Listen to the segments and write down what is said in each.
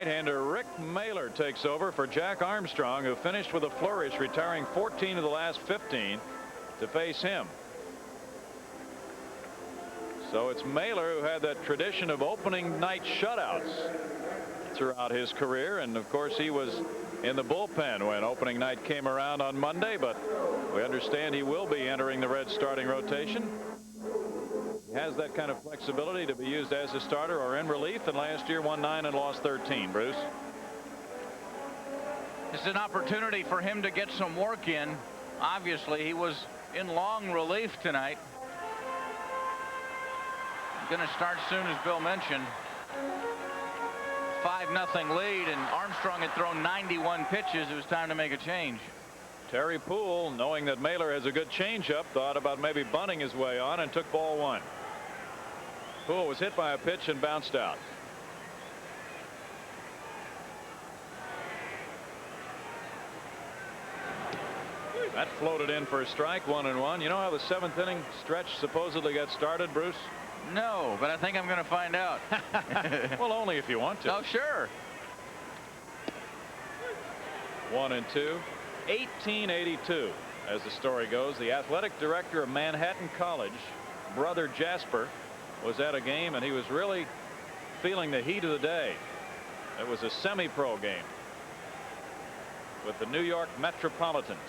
Right-hander Rick Mailer takes over for Jack Armstrong, who finished with a flourish, retiring 14 of the last 15 to face him. So it's Mailer who had that tradition of opening night shutouts throughout his career, and of course he was in the bullpen when opening night came around on Monday, but we understand he will be entering the Reds starting rotation. He has that kind of flexibility to be used as a starter or in relief, and last year won 9 and lost 13. Bruce, it's an opportunity for him to get some work in. Obviously he was in long relief tonight. Going to start soon, as Bill mentioned. 5-0 lead, and Armstrong had thrown 91 pitches. It was time to make a change. Terry Poole, knowing that Mailer has a good changeup, thought about maybe bunting his way on and took ball 1. Poole was hit by a pitch and bounced out. That floated in for a strike, 1-1. You know how the 7th inning stretch supposedly got started, Bruce? No, but I think I'm going to find out. Well, only if you want to. Oh, sure. 1-2. 1882, as the story goes. The athletic director of Manhattan College, brother Jasper, was at a game, and he was really feeling the heat of the day. It was a semi-pro game with the New York Metropolitans.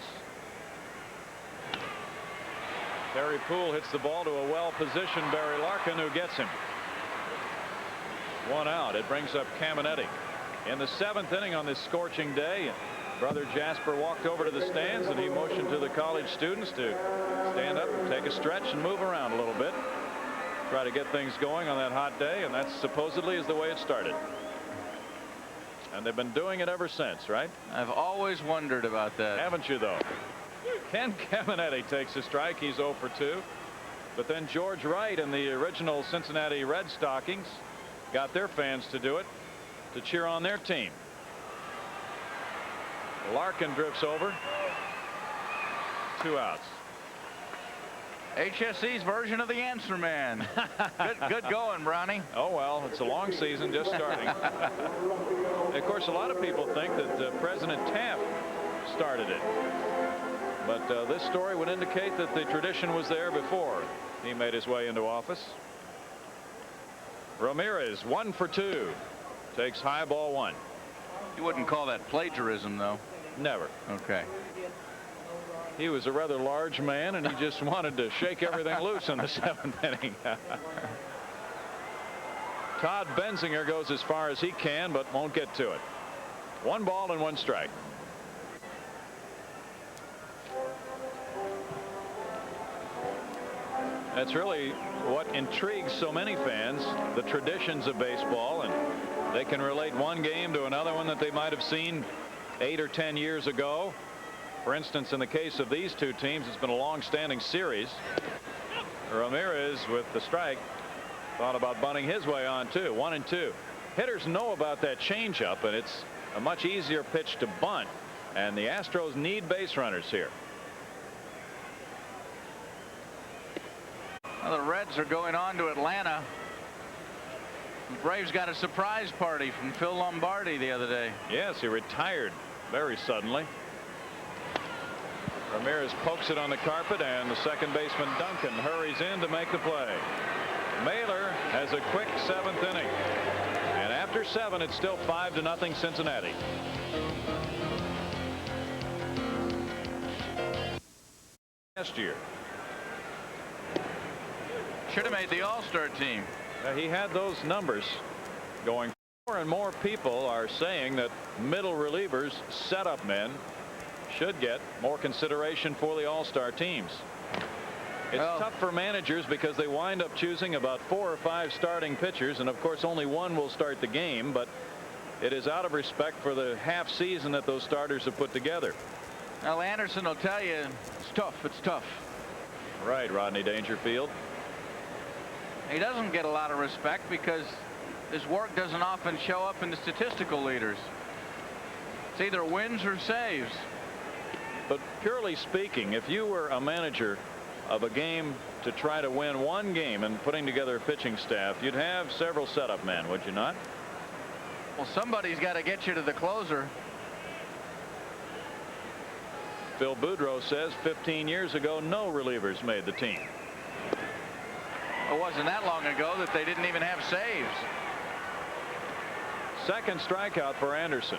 Terry Poole hits the ball to a well-positioned Barry Larkin, who gets him. 1 out. It brings up Caminetti. In the 7th inning on this scorching day, brother Jasper walked over to the stands, and he motioned to the college students to stand up, take a stretch, and move around a little bit. Try to get things going on that hot day, and that supposedly is the way it started. And they've been doing it ever since, right? I've always wondered about that. Haven't you, though? Ken Caminetti takes a strike. He's 0 for 2. But then George Wright and the original Cincinnati Red Stockings got their fans to do it, to cheer on their team. Larkin drifts over. 2 outs. HSE's version of the answer man. Good going, Brownie. Oh, well, it's a long season just starting. Of course, a lot of people think that President Taft started it. But this story would indicate that the tradition was there before he made his way into office. Ramirez, 1 for 2. Takes high, ball 1. You wouldn't call that plagiarism, though. Never. Okay. He was a rather large man, and he just wanted to shake everything loose in the 7th inning. Todd Benzinger goes as far as he can, but won't get to it. 1 ball and 1 strike. That's really what intrigues so many fans, the traditions of baseball, and they can relate one game to another one that they might have seen 8 or 10 years ago. For instance, in the case of these two teams, it's been a long-standing series. Ramirez with the strike thought about bunting his way on too. 1-2. Hitters know about that changeup, and it's a much easier pitch to bunt, and the Astros need base runners here. Well, the Reds are going on to Atlanta. The Braves got a surprise party from Phil Lombardi the other day. Yes, he retired very suddenly. Ramirez pokes it on the carpet, and the second baseman Duncan hurries in to make the play. Mailer has a quick 7th inning, and after 7, it's still 5-0 Cincinnati. Last year, should have made the All-Star team. he had those numbers going. More and more people are saying that middle relievers, setup men, should get more consideration for the All-Star teams. It's tough for managers because they wind up choosing about 4 or 5 starting pitchers, and of course only one will start the game, but it is out of respect for the half season that those starters have put together. Now Anderson will tell you it's tough. It's tough. Right, Rodney Dangerfield. He doesn't get a lot of respect because his work doesn't often show up in the statistical leaders. It's either wins or saves. But purely speaking, if you were a manager of a game to try to win one game and putting together a pitching staff, you'd have several setup men, would you not? Well, somebody's got to get you to the closer. Phil Boudreau says 15 years ago no relievers made the team. It wasn't that long ago that they didn't even have saves. Second strikeout for Anderson.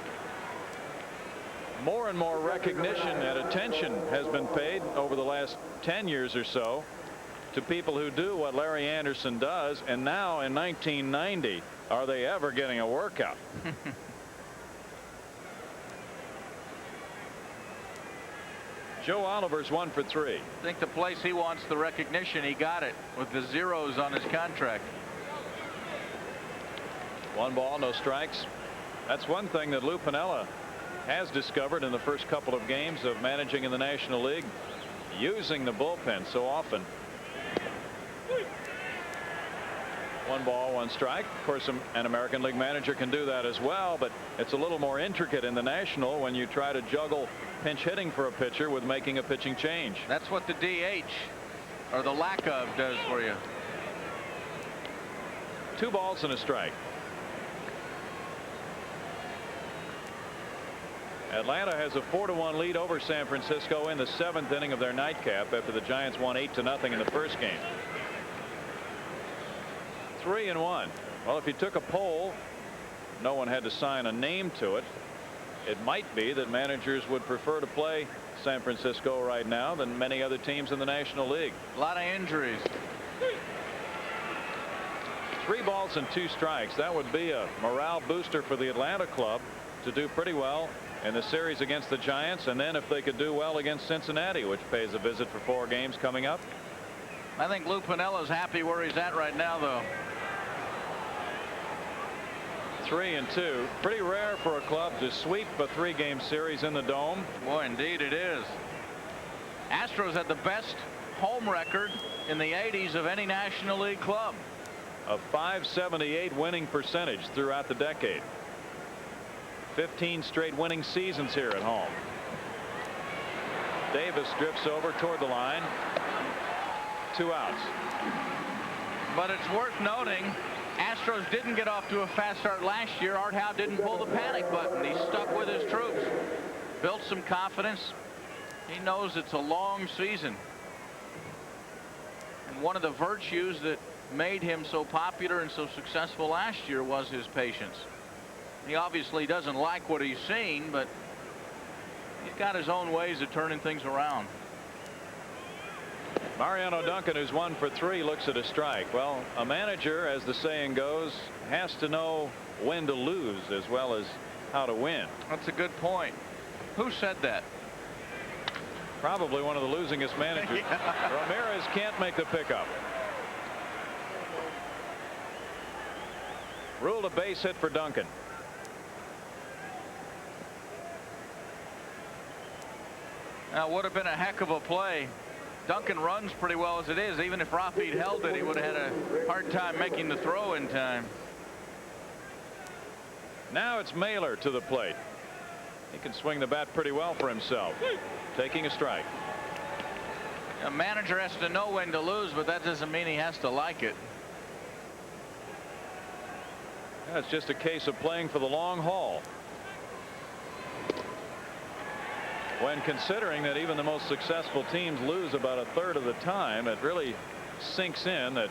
More and more recognition and attention has been paid over the last 10 years or so to people who do what Larry Anderson does, and now in 1990 are they ever getting a workout? Joe Oliver's 1 for 3. I think the place he wants the recognition, he got it with the zeros on his contract. 1 ball, no strikes. That's one thing that Lou Piniella has discovered in the first couple of games of managing in the National League, using the bullpen so often. 1 ball, 1 strike. Of course, an American League manager can do that as well, but it's a little more intricate in the National when you try to juggle pinch hitting for a pitcher with making a pitching change. That's what the DH, or the lack of, does for you. 2 balls and a strike. Atlanta has a 4-1 lead over San Francisco in the 7th inning of their nightcap after the Giants won 8-0 in the first game. 3-1. Well, if you took a poll, no one had to sign a name to it. It might be that managers would prefer to play San Francisco right now than many other teams in the National League. A lot of injuries. 3 balls and 2 strikes. That would be a morale booster for the Atlanta club to do pretty well in the series against the Giants, and then if they could do well against Cincinnati, which pays a visit for 4 games coming up. I think Lou Piniella's happy where he's at right now, though. 3-2. Pretty rare for a club to sweep a 3-game series in the Dome. Boy, indeed it is. Astros had the best home record in the 80s of any National League club. A .578 winning percentage throughout the decade. 15 straight winning seasons here at home. Davis drifts over toward the line. 2 outs. But it's worth noting, Astros didn't get off to a fast start last year. Art Howe didn't pull the panic button. He stuck with his troops, built some confidence. He knows it's a long season. And one of the virtues that made him so popular and so successful last year was his patience. He obviously doesn't like what he's seeing, but he's got his own ways of turning things around. Mariano Duncan, who's 1 for 3, looks at a strike. Well, a manager, as the saying goes, has to know when to lose as well as how to win. That's a good point. Who said that? Probably one of the losingest managers. Yeah. Ramirez can't make the pickup. Ruled a base hit for Duncan. Now, would have been a heck of a play. Duncan runs pretty well as it is. Even if Rafi'd held it, he would have had a hard time making the throw in time. Now it's Mailer to the plate. He can swing the bat pretty well for himself. Taking a strike. A manager has to know when to lose, but that doesn't mean he has to like it. Yeah, it's just a case of playing for the long haul. When considering that even the most successful teams lose about a third of the time, it really sinks in that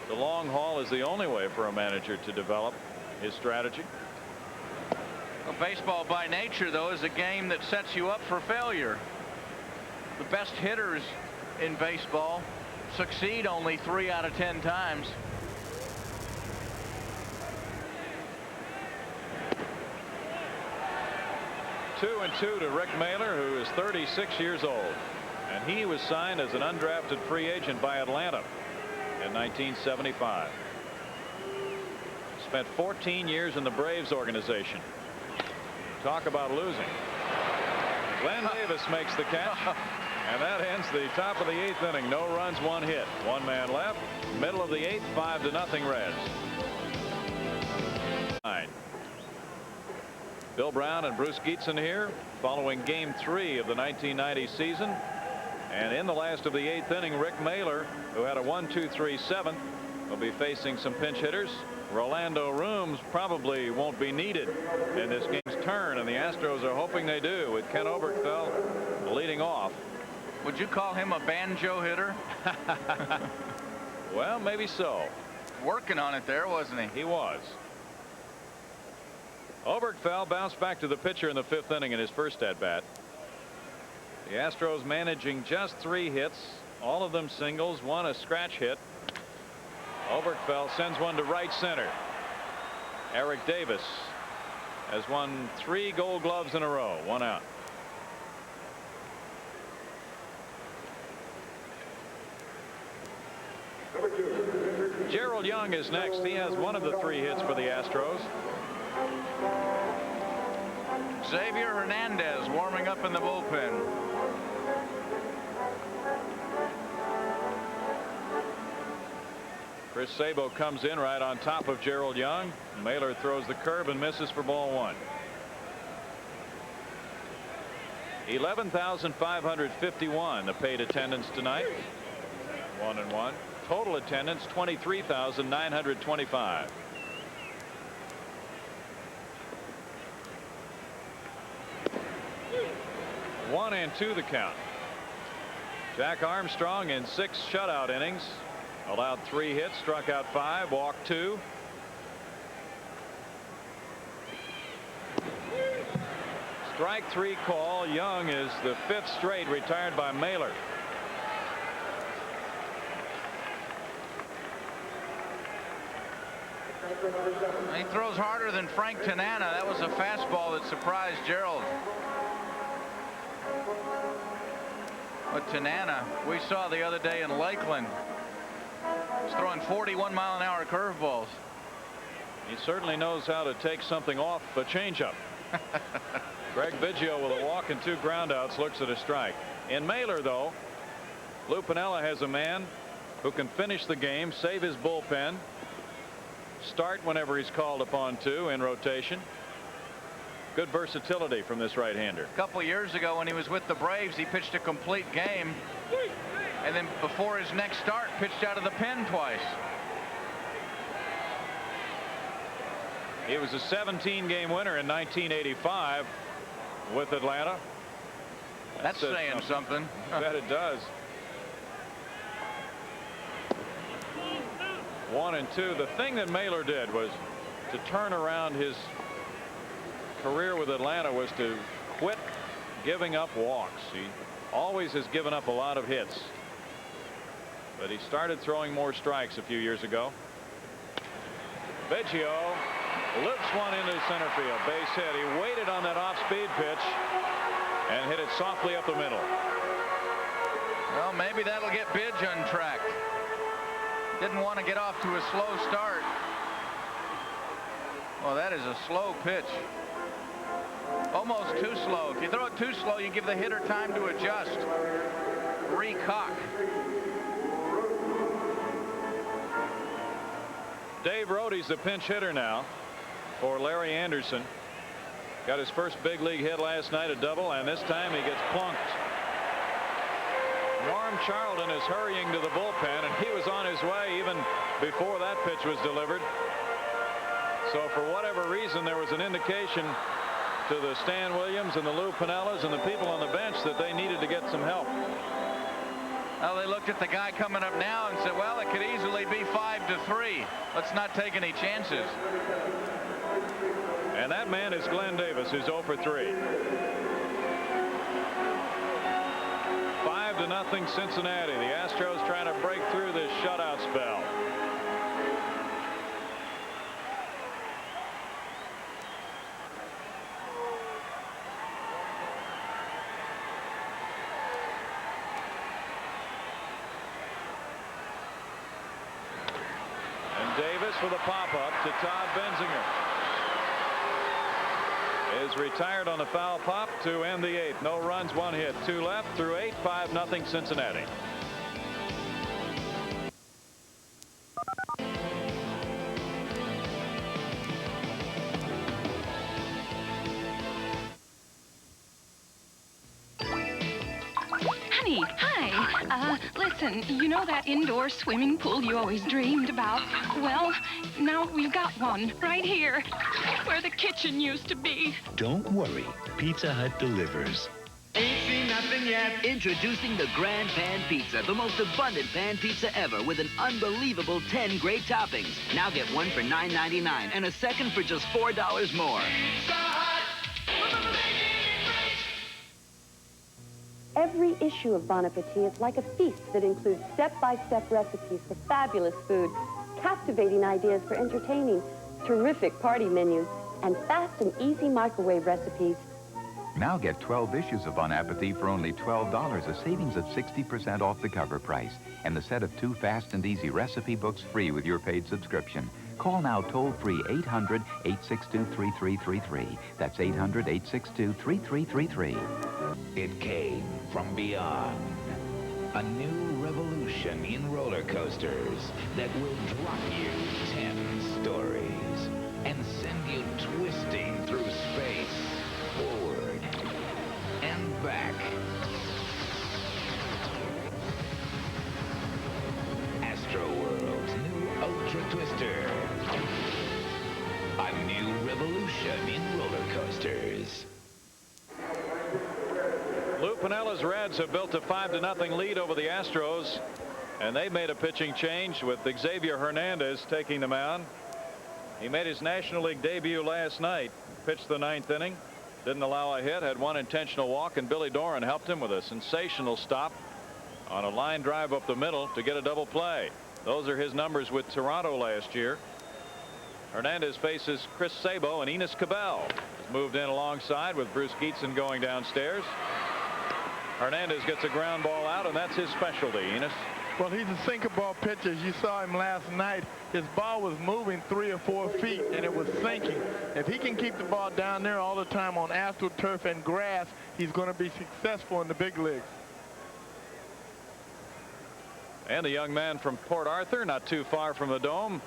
the long haul is the only way for a manager to develop his strategy. Well, baseball by nature, though, is a game that sets you up for failure. The best hitters in baseball succeed only 3 out of 10 times. Two and 2 to Rick Mailer, who is 36 years old, and he was signed as an undrafted free agent by Atlanta in 1975. Spent 14 years in the Braves organization. Talk about losing. Glenn Davis makes the catch, and that ends the top of the 8th inning. No runs, 1 hit, 1 man left. Middle of the 8th, 5-0 Reds. Bill Brown and Bruce Gietzen here following game 3 of the 1990 season. And in the last of the 8th inning, Rick Mailer, who had a 1-2-3-7, will be facing some pinch hitters. Rolando Rooms probably won't be needed in this game's turn, and the Astros are hoping they do, with Ken Oberkfell leading off. Would you call him a banjo hitter? Well, maybe so. Working on it there, wasn't he? He was. Oberkfell bounced back to the pitcher in the 5th inning in his first at bat. The Astros managing just 3 hits, all of them singles, 1 a scratch hit. Oberkfell sends one to right center. Eric Davis has won 3 Gold Gloves in a row. 1 out. Gerald Young is next. He has 1 of the 3 hits for the Astros. Xavier Hernandez warming up in the bullpen. Chris Sabo comes in right on top of Gerald Young. Mailer throws the curve and misses for ball 1. 11,551 the paid attendance tonight. 1-1. Total attendance 23,925. One and 2 the count. Jack Armstrong in 6 shutout innings. Allowed 3 hits, struck out 5, walked 2. Strike 3 call. Young is the 5th straight retired by Mailer. He throws harder than Frank Tanana. That was a fastball that surprised Gerald. But Tanana, we saw the other day in Lakeland, he's throwing 41-mile-an-hour curveballs. He certainly knows how to take something off a changeup. Greg Biggio with a walk and 2 groundouts looks at a strike. In Mailer, though, Lou Piniella has a man who can finish the game, save his bullpen, start whenever he's called upon to in rotation. Good versatility from this right-hander. A couple years ago when he was with the Braves, he pitched a complete game, and then before his next start pitched out of the pen twice. He was a 17-game winner in 1985 with Atlanta. That's saying something. I bet it does. 1 and 2. The thing that Mailer did was to turn around his career with Atlanta was to quit giving up walks. He always has given up a lot of hits, but he started throwing more strikes a few years ago. Biggio lifts one into center field, base hit. He waited on that off-speed pitch and hit it softly up the middle. Well, maybe that'll get Bidge untracked. Didn't want to get off to a slow start. Well, that is a slow pitch. Almost too slow. If you throw it too slow, you give the hitter time to adjust. Recock. Dave Rohde's the pinch hitter now for Larry Anderson. Got his first big league hit last night, a double, and this time he gets plunked. Norm Charlton is hurrying to the bullpen, and he was on his way even before that pitch was delivered. So for whatever reason, there was an indication to the Stan Williams and the Lou Pinellas and the people on the bench that they needed to get some help. Well, they looked at the guy coming up now and said, well, it could easily be 5-3. Let's not take any chances. And that man is Glenn Davis, who's 0 for 3. 5-0 Cincinnati. The Astros trying to break through this shutout spell. And Davis with a pop-up to Todd Benzinger. Is retired on the foul pop to end the 8th. No runs, 1 hit, 2 left through 8. 5-0 Cincinnati. Honey, hi. Listen, you know that indoor swimming pool you always dreamed about? Well, now we've got one right here, where the kitchen used to be. Don't worry, Pizza Hut delivers. Ain't seen nothing yet. Introducing the Grand Pan Pizza, the most abundant pan pizza ever with an unbelievable 10 great toppings. Now get one for $9.99 and a second for just $4 more. Every issue of Bon Appetit is like a feast that includes step-by-step recipes for fabulous food, captivating ideas for entertaining, terrific party menus, and fast and easy microwave recipes. Now get 12 issues of Bon Appetit for only $12, a savings of 60% off the cover price, and the set of 2 fast and easy recipe books free with your paid subscription. Call now toll-free 800-862-3333. That's 800-862-3333. It came from beyond. A new revolution in roller coasters that will drop you 10 stories and send you twisting through space, forward and back. Astro World's new Ultra Twister. A new revolution in roller coasters. Lou Pinella's Reds have built a 5-0 lead over the Astros, and they made a pitching change with Xavier Hernandez taking the mound. He made his National League debut last night, pitched the 9th inning, didn't allow a hit, had 1 intentional walk, and Billy Doran helped him with a sensational stop on a line drive up the middle to get a double play. Those are his numbers with Toronto last year. Hernandez faces Chris Sabo, and Enos Cabell has moved in alongside with Bruce Geetson going downstairs. Hernandez gets a ground ball out, and that's his specialty. Enos. Well, he's a sinker ball pitcher. As you saw him last night, his ball was moving 3 or 4 feet, and it was sinking. If he can keep the ball down there all the time on AstroTurf and grass, he's going to be successful in the big leagues. And the young man from Port Arthur, not too far from the Dome,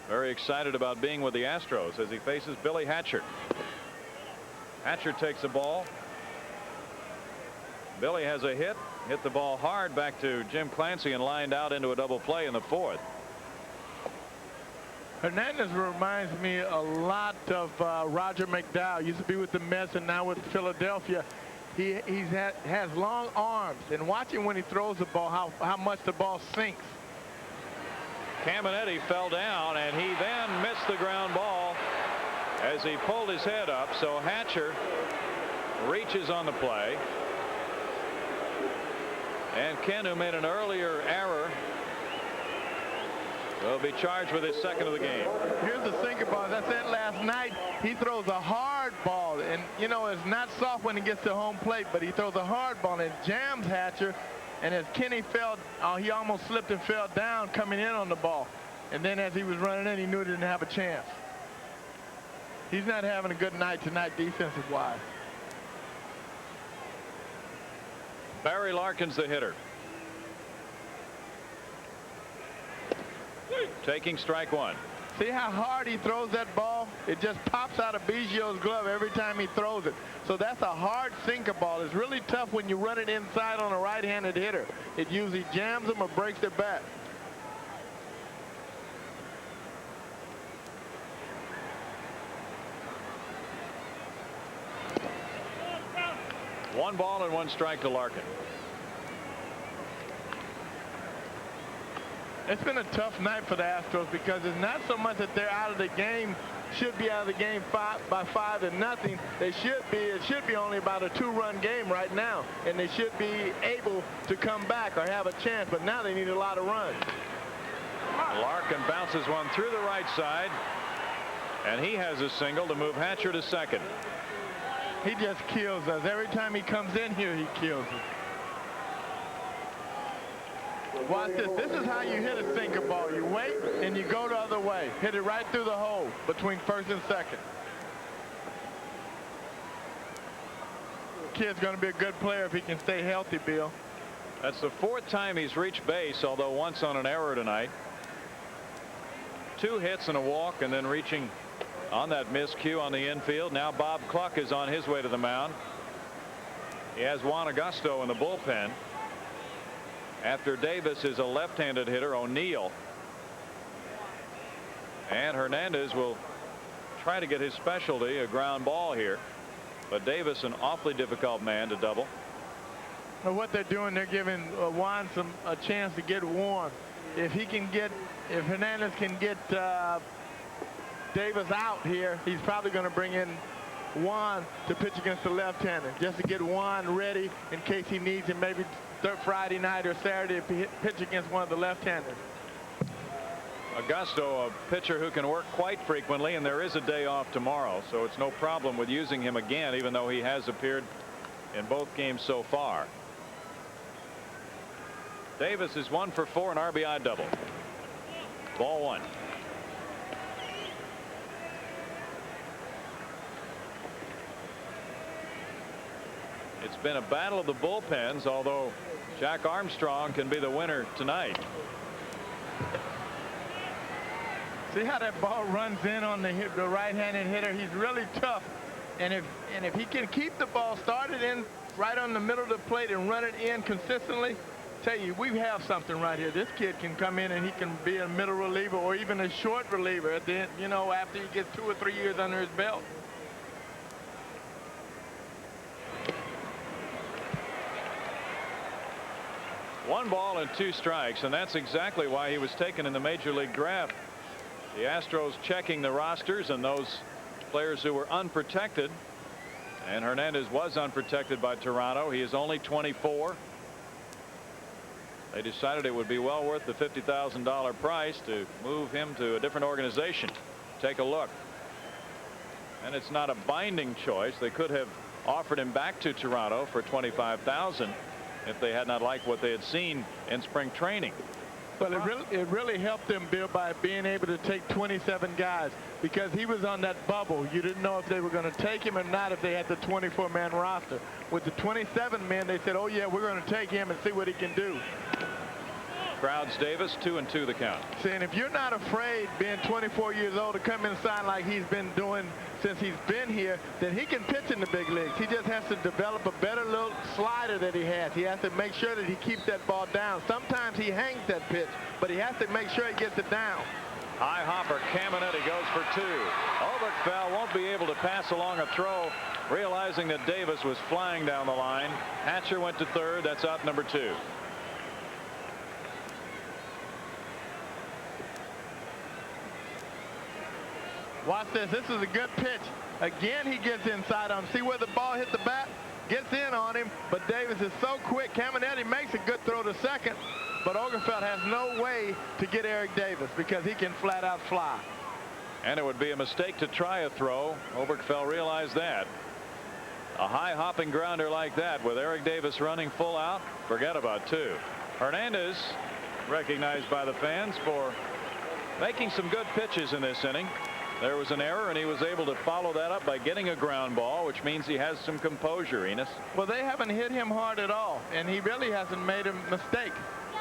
very excited about being with the Astros as he faces Billy Hatcher. Hatcher takes the ball. Billy has a hit the ball hard back to Jim Clancy and lined out into a double play in the 4th. Hernandez reminds me a lot of Roger McDowell. Used to be with the Mets and now with Philadelphia. He has long arms, and watching when he throws the ball how much the ball sinks. Caminetti fell down, and he then missed the ground ball as he pulled his head up. So Hatcher reaches on the play. And Ken, who made an earlier error, will be charged with his 2nd of the game. Here's the sinker ball. As I said last night, he throws a hard ball. And, you know, it's not soft when he gets to home plate, but he throws a hard ball and jams Hatcher. And as Kenny fell, he almost slipped and fell down coming in on the ball. And then as he was running in, he knew he didn't have a chance. He's not having a good night tonight defensive-wise. Barry Larkin's the hitter. Taking strike 1. See how hard he throws that ball? It just pops out of Biggio's glove every time he throws it. So that's a hard sinker ball. It's really tough when you run it inside on a right-handed hitter. It usually jams them or breaks their bat. One ball and 1 strike to Larkin. It's been a tough night for the Astros because it's not so much that they're out of the game, should be out of the game by 5-0. It should be only about a 2-run game right now, and they should be able to come back or have a chance, but now they need a lot of runs. Larkin bounces one through the right side, and he has a single to move Hatcher to 2nd. He just kills us. Every time he comes in here, he kills us. Watch this. This is how you hit a sinker ball. You wait and you go the other way. Hit it right through the hole between 1st and 2nd. Kid's going to be a good player if he can stay healthy, Bill. That's the 4th time he's reached base, although once on an error tonight. 2 hits and a walk, and then reaching on that miscue on the infield. Now Bob Cluck is on his way to the mound. He has Juan Augusto in the bullpen. After Davis is a left-handed hitter, O'Neill. And Hernandez will try to get his specialty, a ground ball here. But Davis, an awfully difficult man to double. Well, what they're doing, they're giving Juan a chance to get warm. If Hernandez can get Davis out here, he's probably going to bring in Juan to pitch against the left-hander, just to get Juan ready in case he needs him maybe Friday night or Saturday to pitch against one of the left-handers. Augusto, a pitcher who can work quite frequently, and there is a day off tomorrow, so it's no problem with using him again, even though he has appeared in both games so far. Davis is 1 for 4, an RBI double. Ball 1. It's been a battle of the bullpens, although Jack Armstrong can be the winner tonight. See how that ball runs in on the right-handed hitter? He's really tough. And if he can keep the ball started in right on the middle of the plate and run it in consistently, tell you, we have something right here. This kid can come in and he can be a middle reliever or even a short reliever at the end, you know, after he gets 2 or 3 years under his belt. One ball and 2 strikes, and that's exactly why he was taken in the major league draft. The Astros checking the rosters and those players who were unprotected, and Hernandez was unprotected by Toronto. He is only 24. They decided it would be well worth the $50,000 price to move him to a different organization. Take a look. And it's not a binding choice. They could have offered him back to Toronto for $25,000 if they had not liked what they had seen in spring training. Well, it really helped them, Bill, by being able to take 27 guys, because he was on that bubble. You didn't know if they were going to take him or not if they had the 24-man roster. With the 27 men, they said, oh, yeah, we're going to take him and see what he can do. Crowds Davis, 2-2 the count. See, and if you're not afraid, being 24 years old, to come inside like he's been doing since he's been here, then he can pitch in the big leagues. He just has to develop a better little slider that he has. He has to make sure that he keeps that ball down. Sometimes he hangs that pitch, but he has to make sure he gets it down. High hopper, Caminetti goes for 2. Oberkfell won't be able to pass along a throw, realizing that Davis was flying down the line. Hatcher went to third. That's out number 2. Watch this. This is a good pitch. Again, he gets inside on him. See where the ball hit the bat? Gets in on him, but Davis is so quick. Caminetti makes a good throw to second, but Oberkfell has no way to get Eric Davis because he can flat out fly. And it would be a mistake to try a throw. Oberkfell realized that. A high hopping grounder like that with Eric Davis running full out, forget about 2. Hernandez recognized by the fans for making some good pitches in this inning. There was an error, and he was able to follow that up by getting a ground ball, which means he has some composure, Enos. Well, they haven't hit him hard at all, and he really hasn't made a mistake.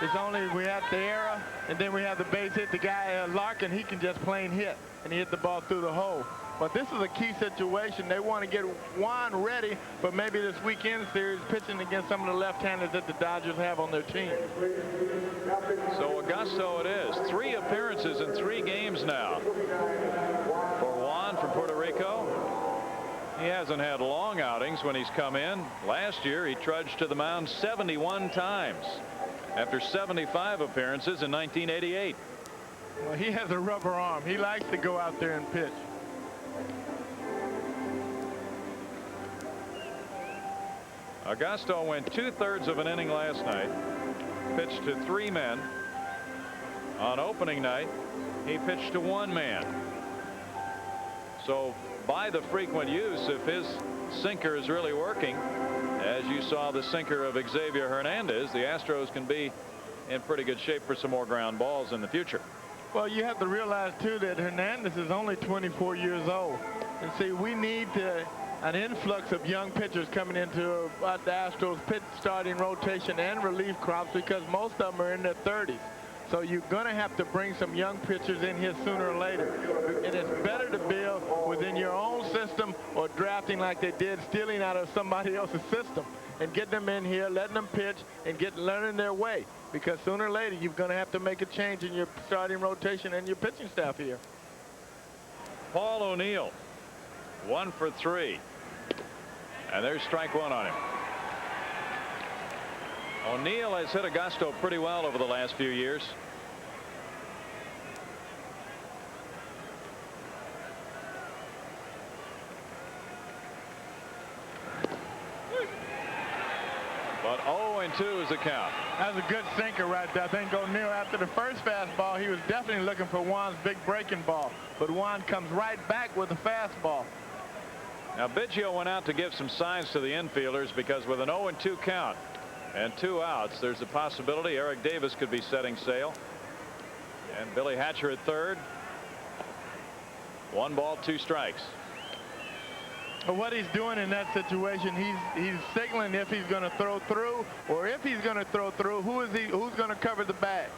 It's only we have the error, and then we have the base hit. The guy, Larkin, he can just plain hit, and he hit the ball through the hole. But this is a key situation. They want to get Juan ready for maybe this weekend series, pitching against some of the left-handers that the Dodgers have on their team. So Augusto it is. 3 appearances in 3 games now for Juan from Puerto Rico. He hasn't had long outings when he's come in. Last year he trudged to the mound 71 times after 75 appearances in 1988. Well, he has a rubber arm. He likes to go out there and pitch. Augusto went 2/3 of an inning last night, pitched to 3 men. On opening night, he pitched to 1 man. So by the frequent use, if his sinker is really working, as you saw the sinker of Xavier Hernandez, the Astros can be in pretty good shape for some more ground balls in the future. Well, you have to realize, too, that Hernandez is only 24 years old. And see, we need an influx of young pitchers coming into the Astros starting rotation and relief crops, because most of them are in their 30s. So you're going to have to bring some young pitchers in here sooner or later. And it's better to build within your own system or drafting like they did, stealing out of somebody else's system, and get them in here, letting them pitch, and learning their way. because sooner or later you're going to have to make a change in your starting rotation and your pitching staff here. Paul O'Neill, 1 for 3. And there's strike 1 on him. O'Neill has hit Augusto pretty well over the last few years. But 0-2 is the count. That's a good sinker right there. I think O'Neill, after the first fastball, he was definitely looking for Juan's big breaking ball. But Juan comes right back with a fastball. Now Biggio went out to give some signs to the infielders, because with an 0-2 count and 2 outs, there's a possibility Eric Davis could be setting sail. And Billy Hatcher at third. 1 ball, 2 strikes. But what he's doing in that situation, he's signaling if he's going to throw through, or if he's going to throw through, who's going to cover the bag.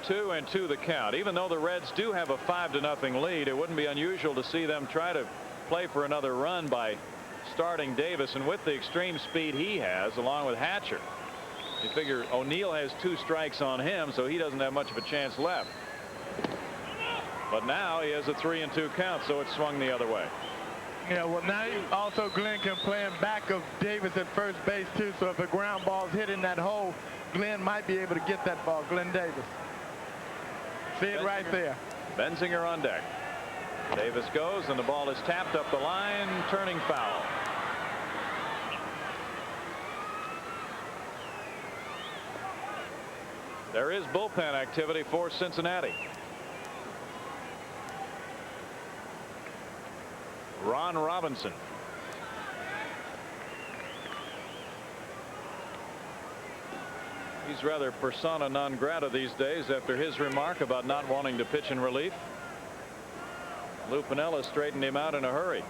Two and 2 the count. Even though the Reds do have a 5-0 lead, it wouldn't be unusual to see them try to play for another run by starting Davis. And with the extreme speed he has, along with Hatcher, you figure O'Neill has 2 strikes on him, so he doesn't have much of a chance left. But now he has a 3-2 count, so it's swung the other way. Yeah, well, now also Glenn can play in back of Davis at first base too, so if a ground ball's hit in that hole, Glenn might be able to get that ball. Glenn Davis. See it right there. Benzinger on deck. Davis goes, and the ball is tapped up the line, turning foul. There is bullpen activity for Cincinnati. Ron Robinson. He's rather persona non grata these days after his remark about not wanting to pitch in relief. Lou Piniella straightened him out in a hurry.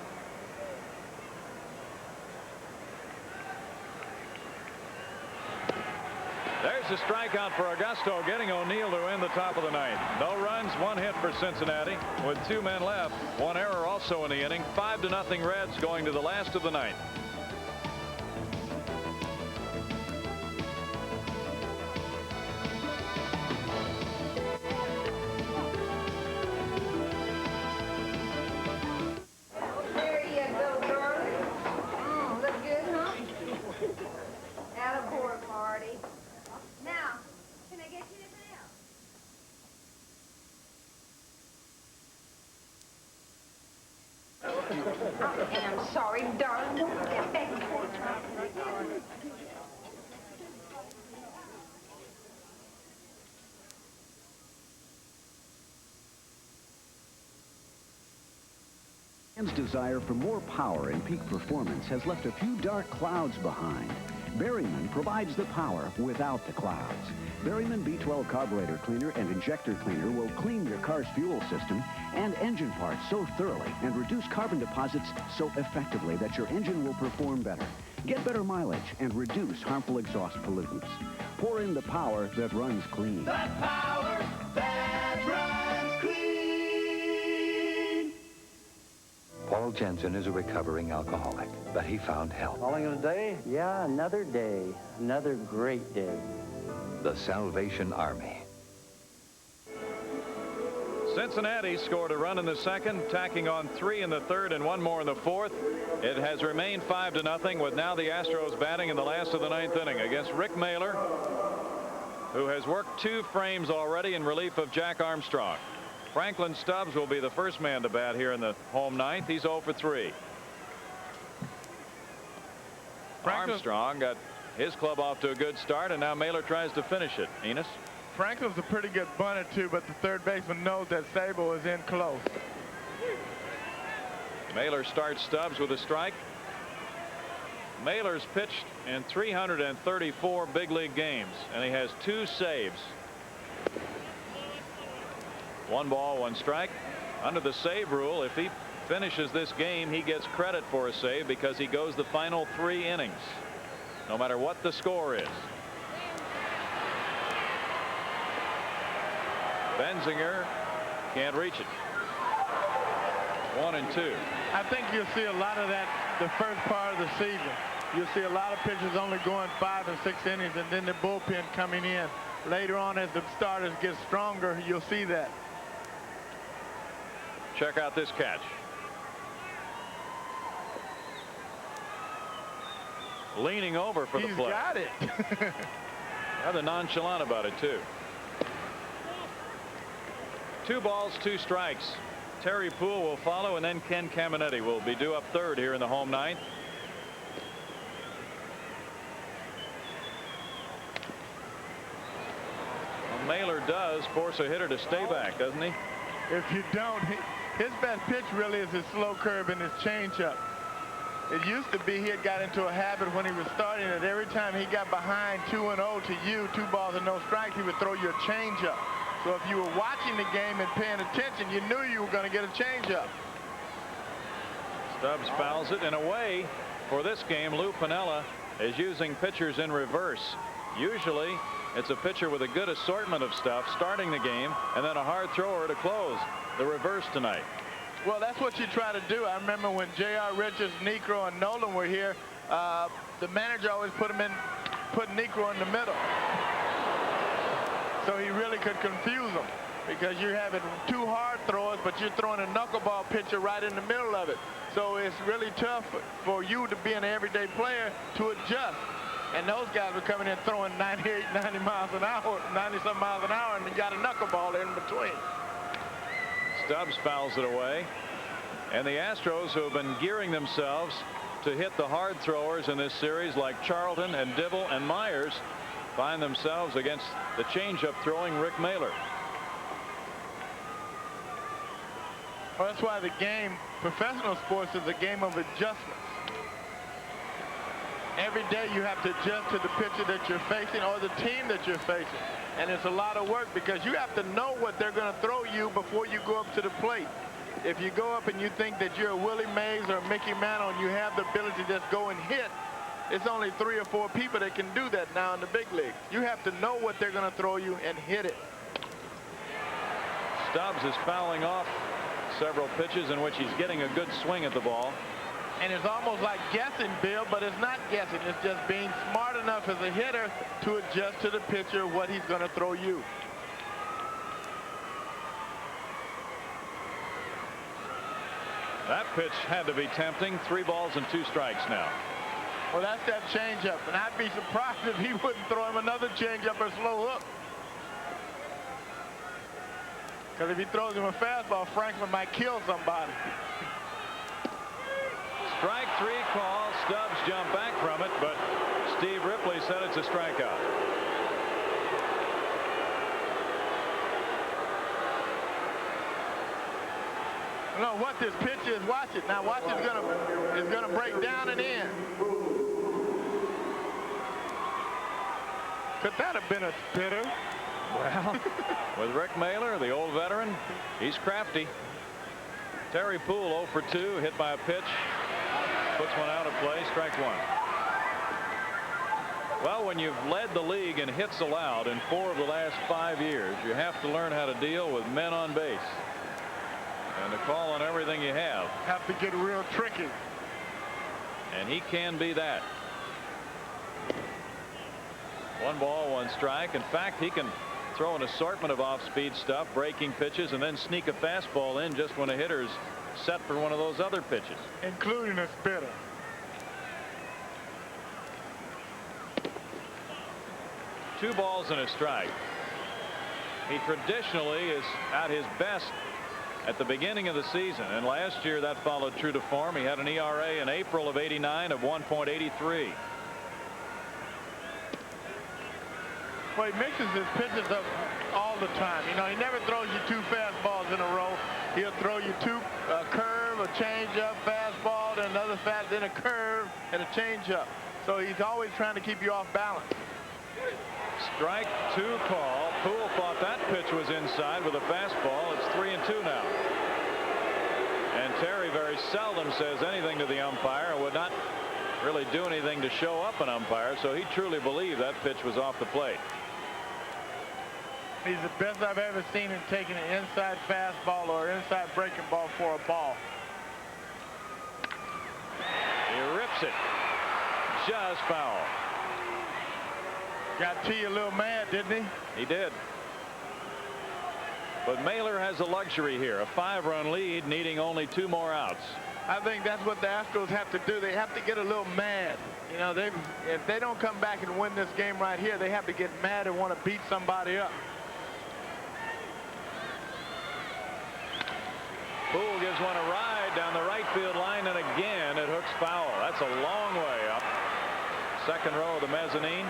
There's a strikeout for Augusto, getting O'Neill to end the top of the 9th. No runs, 1 hit for Cincinnati. With 2 men left, 1 error also in the inning. 5-0 Reds going to the last of the 9th. There you go, darling. Look good, huh? Attaboy, Marty. Now, can I get you anything else? I am sorry, darling. Don't get back. Man's desire for more power and peak performance has left a few dark clouds behind. Berryman provides the power without the clouds. Berryman B12 carburetor cleaner and injector cleaner will clean your car's fuel system and engine parts so thoroughly and reduce carbon deposits so effectively that your engine will perform better, get better mileage, and reduce harmful exhaust pollutants. Pour in the power that runs clean. The power that runs clean. Paul Jensen is a recovering alcoholic, but he found help. Calling it a day? Yeah, another day. Another great day. The Salvation Army. Cincinnati scored a run in the second, tacking on 3 in the third and 1 more in the fourth. It has remained 5-0, with now the Astros batting in the last of the 9th inning against Rick Mailer, who has worked 2 frames already in relief of Jack Armstrong. Franklin Stubbs will be the first man to bat here in the home 9th. He's 0 for 3. Armstrong got his club off to a good start, and now Mailer tries to finish it. Enos? Franklin's a pretty good bunter too, but the third baseman knows that Sable is in close. Mailer starts Stubbs with a strike. Mailer's pitched in 334 big league games, and he has 2 saves. 1 ball, 1 strike. Under the save rule, if he finishes this game, he gets credit for a save because he goes the final 3 innings, no matter what the score is. Benzinger can't reach it. 1-2. I think you'll see a lot of that the first part of the season. You'll see a lot of pitchers only going 5 and 6 innings, and then the bullpen coming in. Later on, as the starters get stronger, you'll see that. Check out this catch. Leaning over for the play. He's got it. Rather nonchalant about it, too. 2 balls, 2 strikes. Terry Poole will follow, and then Ken Caminetti will be due up third here in the home ninth. Well, Mailer does force a hitter to stay back, doesn't he? If you don't, his best pitch really is his slow curve and his changeup. It used to be he had got into a habit when he was starting that every time he got behind 2-0 to you, 2 balls and no strikes, he would throw you a changeup. So if you were watching the game and paying attention, you knew you were going to get a changeup. Stubbs fouls it. In a way, for this game, Lou Piniella is using pitchers in reverse. Usually, it's a pitcher with a good assortment of stuff starting the game, and then a hard thrower to close. The reverse tonight. Well, that's what you try to do. I remember when J.R. Richards, Necro, and Nolan were here, the manager always put Necro in the middle. So he really could confuse them because you're having 2 hard throwers, but you're throwing a knuckleball pitcher right in the middle of it. So it's really tough for you to be an everyday player to adjust. And those guys were coming in throwing 98, 90 miles an hour, 90-some miles an hour, and they got a knuckleball in between. Stubbs fouls it away. And the Astros, who have been gearing themselves to hit the hard throwers in this series like Charlton and Dibble and Myers, find themselves against the changeup throwing Rick Mailer. Well, that's why the game, professional sports, is a game of adjustments. Every day you have to adjust to the pitcher that you're facing or the team that you're facing. And it's a lot of work because you have to know what they're going to throw you before you go up to the plate. If you go up and you think that you're a Willie Mays or a Mickey Mantle and you have the ability to just go and hit, it's only 3 or 4 people that can do that now in the big league. You have to know what they're going to throw you and hit it. Stubbs is fouling off several pitches in which he's getting a good swing at the ball. And it's almost like guessing, Bill, but it's not guessing. It's just being smart enough as a hitter to adjust to the pitcher what he's going to throw you. That pitch had to be tempting. 3 balls and 2 strikes now. Well, that's that changeup, and I'd be surprised if he wouldn't throw him another changeup or slow hook. Because if he throws him a fastball, Franklin might kill somebody. Strike 3 call. Stubbs jumped back from it, but Steve Ripley said it's a strikeout. No, what this pitch is, watch it. Now watch it's gonna break down and in. Could that have been a spitter? Well, with Rick Mailer, the old veteran, he's crafty. Terry Poole 0 for 2, hit by a pitch. Puts one out of play, strike 1. Well, when you've led the league in hits allowed in 4 of the last 5 years, you have to learn how to deal with men on base. And to call on everything you have. Have to get real tricky. And he can be that. 1 ball, 1 strike. In fact, he can throw an assortment of off-speed stuff, breaking pitches, and then sneak a fastball in just when a hitter's set for one of those other pitches. Including a spitter. Two balls and a strike. He traditionally is at his best at the beginning of the season, and last year that followed true to form. He had an ERA in April of '89 of 1.83. Well, he mixes his pitches up all the time. You know, he never throws you 2 fastballs in a row. He'll throw you 2 curve, a changeup, fastball, then another then a curve, and a changeup. So he's always trying to keep you off balance. Strike 2 call. Poole thought that pitch was inside with a fastball. It's 3-2 now. And Terry very seldom says anything to the umpire, and would not really do anything to show up an umpire, so he truly believed that pitch was off the plate. He's the best I've ever seen him taking an inside fastball or inside breaking ball for a ball. Makes it just foul. Got T a little mad, didn't he? He did. But Mailer has a luxury here, a 5-run lead, needing only 2 more outs. I think that's what the Astros have to do. They have to get a little mad. You know, if they don't come back and win this game right here, they have to get mad and want to beat somebody up. Poole gives one a ride down the right field line, and again it hooks foul. That's a long way up. Second row of the mezzanine.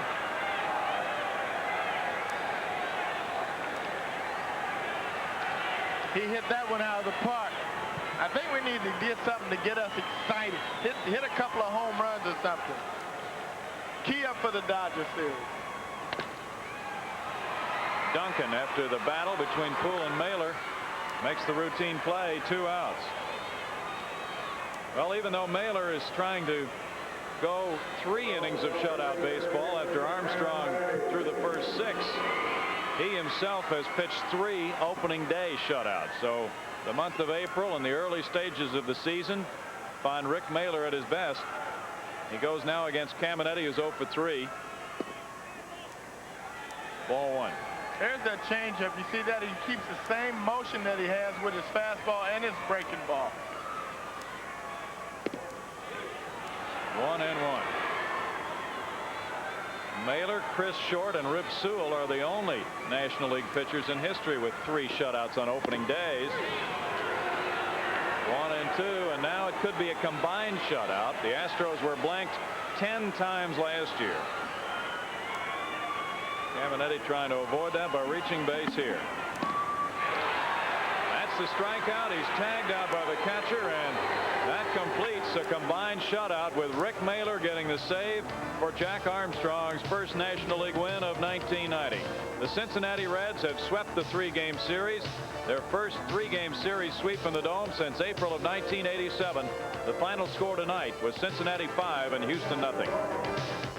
He hit that one out of the park. I think we need to get something to get us excited. Hit a couple of home runs or something. Key up for the Dodgers series. Duncan, after the battle between Poole and Mailer, makes the routine play, 2 outs. Well, even though Mailer is trying to go 3 innings of shutout baseball after Armstrong threw the first 6, he himself has pitched 3 opening day shutouts. So the month of April and the early stages of the season find Rick Mailer at his best. He goes now against Caminetti, who's 0 for 3. Ball 1. There's that changeup. You see that? He keeps the same motion that he has with his fastball and his breaking ball. 1-1. Mailer, Chris Short, and Rip Sewell are the only National League pitchers in history with 3 shutouts on opening days. 1-2, and now it could be a combined shutout. The Astros were blanked 10 times last year. Caminetti trying to avoid that by reaching base here. That's the strikeout. He's tagged out by the catcher, and that completes a combined shutout with Rick Mailer getting the save for Jack Armstrong's first National League win of 1990. The Cincinnati Reds have swept the 3-game series, their first 3-game series sweep in the Dome since April of 1987. The final score tonight was Cincinnati 5 and Houston 0.